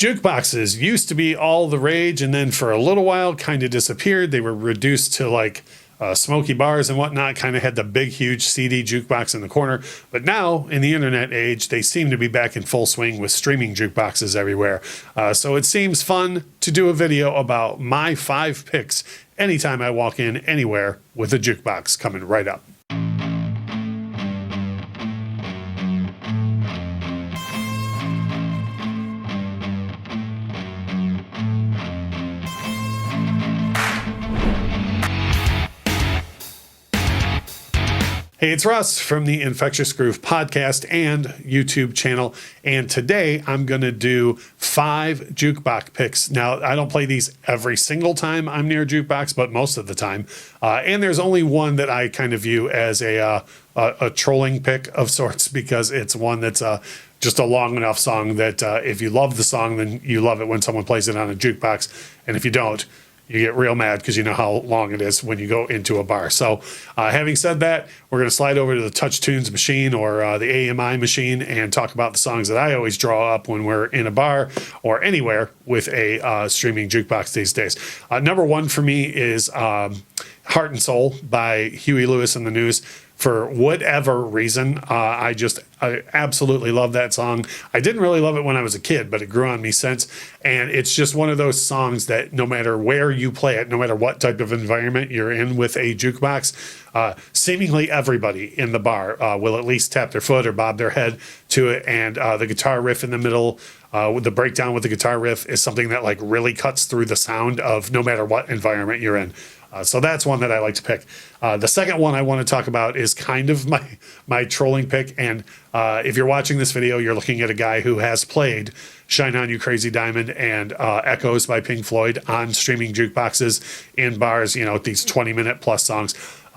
Jukeboxes used to be all the rage, and then for a little while kind of disappeared. They were reduced to like smoky bars and whatnot, kind of had the big, huge CD jukebox in the corner. But now, in the internet age, they seem to be back in full swing with streaming jukeboxes everywhere. So it seems fun to do a video about my 5 picks anytime I walk in anywhere with a jukebox coming right up. Hey, it's Russ from the Infectious Groove podcast and YouTube channel, and today I'm going to do 5 jukebox picks. Now, I don't play these every single time I'm near a jukebox, but most of the time. And there's only one that I kind of view as a trolling pick of sorts, because it's one that's just a long enough song that if you love the song, then you love it when someone plays it on a jukebox, and if you don't, you get real mad because you know how long it is when you go into a bar. So having said that, we're going to slide over to the Touch Tunes machine or the AMI machine and talk about the songs that I always draw up when we're in a bar or anywhere with a streaming jukebox these days. Number 1 for me is Heart and Soul by Huey Lewis and the News. For whatever reason, I absolutely love that song. I didn't really love it when I was a kid, but it grew on me since. And it's just one of those songs that no matter where you play it, no matter what type of environment you're in with a jukebox, seemingly everybody in the bar will at least tap their foot or bob their head to it. And the guitar riff in the middle, with the breakdown with the guitar riff, is something that like really cuts through the sound of no matter what environment you're in. So that's one that I like to pick. The second one I want to talk about is kind of my trolling pick. And if you're watching this video, you're looking at a guy who has played Shine On You Crazy Diamond and Echoes by Pink Floyd on streaming jukeboxes in bars, you know, these 20-minute plus songs.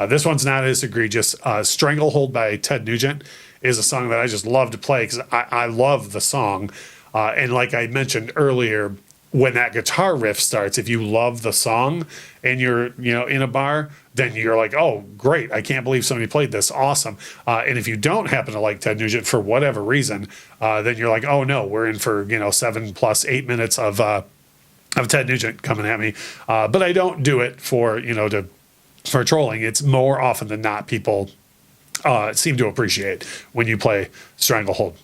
This one's not as egregious. Stranglehold by Ted Nugent is a song that I just love to play because I love the song. And like I mentioned earlier, when that guitar riff starts, if you love the song and you're, in a bar, then you're like, oh, great. I can't believe somebody played this. Awesome. And if you don't happen to like Ted Nugent for whatever reason, then you're like, oh no, we're in for, 7 plus 8 minutes of Ted Nugent coming at me. But I don't do it for trolling. It's more often than not, people seem to appreciate when you play Stranglehold.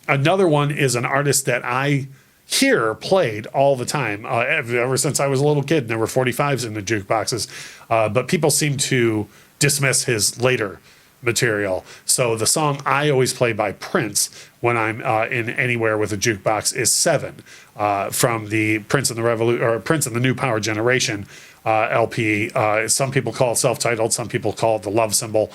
Another one is an artist that I hear played all the time ever since I was a little kid. And there were 45s in the jukeboxes, but people seem to dismiss his later material. So the song I always play by Prince when I'm in anywhere with a jukebox is 7 from the Prince and the New Power Generation LP. Some people call it self-titled, some people call it the Love Symbol.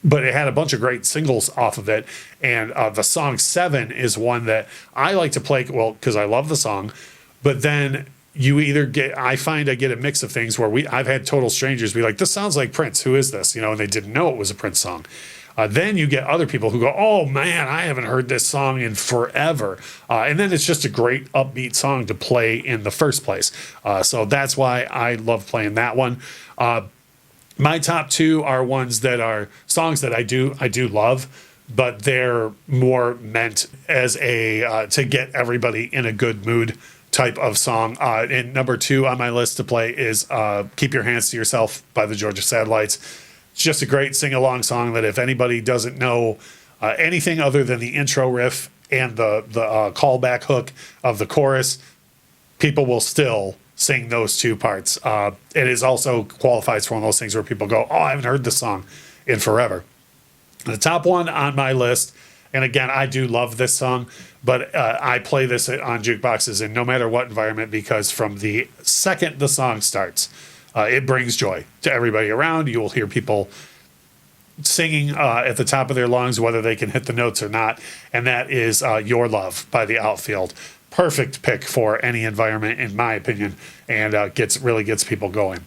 But it had a bunch of great singles off of it. And the song 7 is one that I like to play, well, because I love the song. But then I find I get a mix of things where I've had total strangers be like, this sounds like Prince. Who is this? And they didn't know it was a Prince song. Then you get other people who go, oh man, I haven't heard this song in forever. And then it's just a great upbeat song to play in the first place. So that's why I love playing that one. My top 2 are ones that are songs that I do love, but they're more meant as to get everybody in a good mood type of song. And number 2 on my list to play is Keep Your Hands to Yourself by the Georgia Satellites. It's just a great sing-along song that if anybody doesn't know anything other than the intro riff and the callback hook of the chorus, people will still sing those 2 parts. It is also qualifies for one of those things where people go, oh, I haven't heard this song in forever. The top one on my list, and again, I do love this song, but I play this on jukeboxes in no matter what environment, because from the second the song starts, it brings joy to everybody around. You will hear people singing at the top of their lungs, whether they can hit the notes or not, and that is Your Love by the Outfield. Perfect pick for any environment, in my opinion, and really gets people going.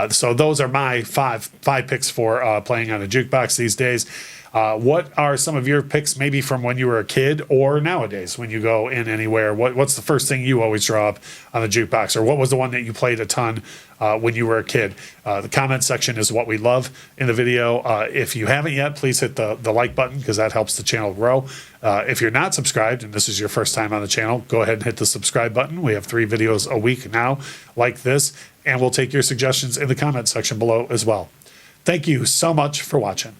So those are my five picks for playing on a jukebox these days. What are some of your picks, maybe from when you were a kid or nowadays when you go in anywhere? What's the first thing you always draw up on the jukebox, or what was the one that you played a ton when you were a kid? The comment section is what we love in the video. If you haven't yet, please hit the like button because that helps the channel grow. If you're not subscribed and this is your first time on the channel, go ahead and hit the subscribe button. We have 3 videos a week now like this, and we'll take your suggestions in the comment section below as well. Thank you so much for watching.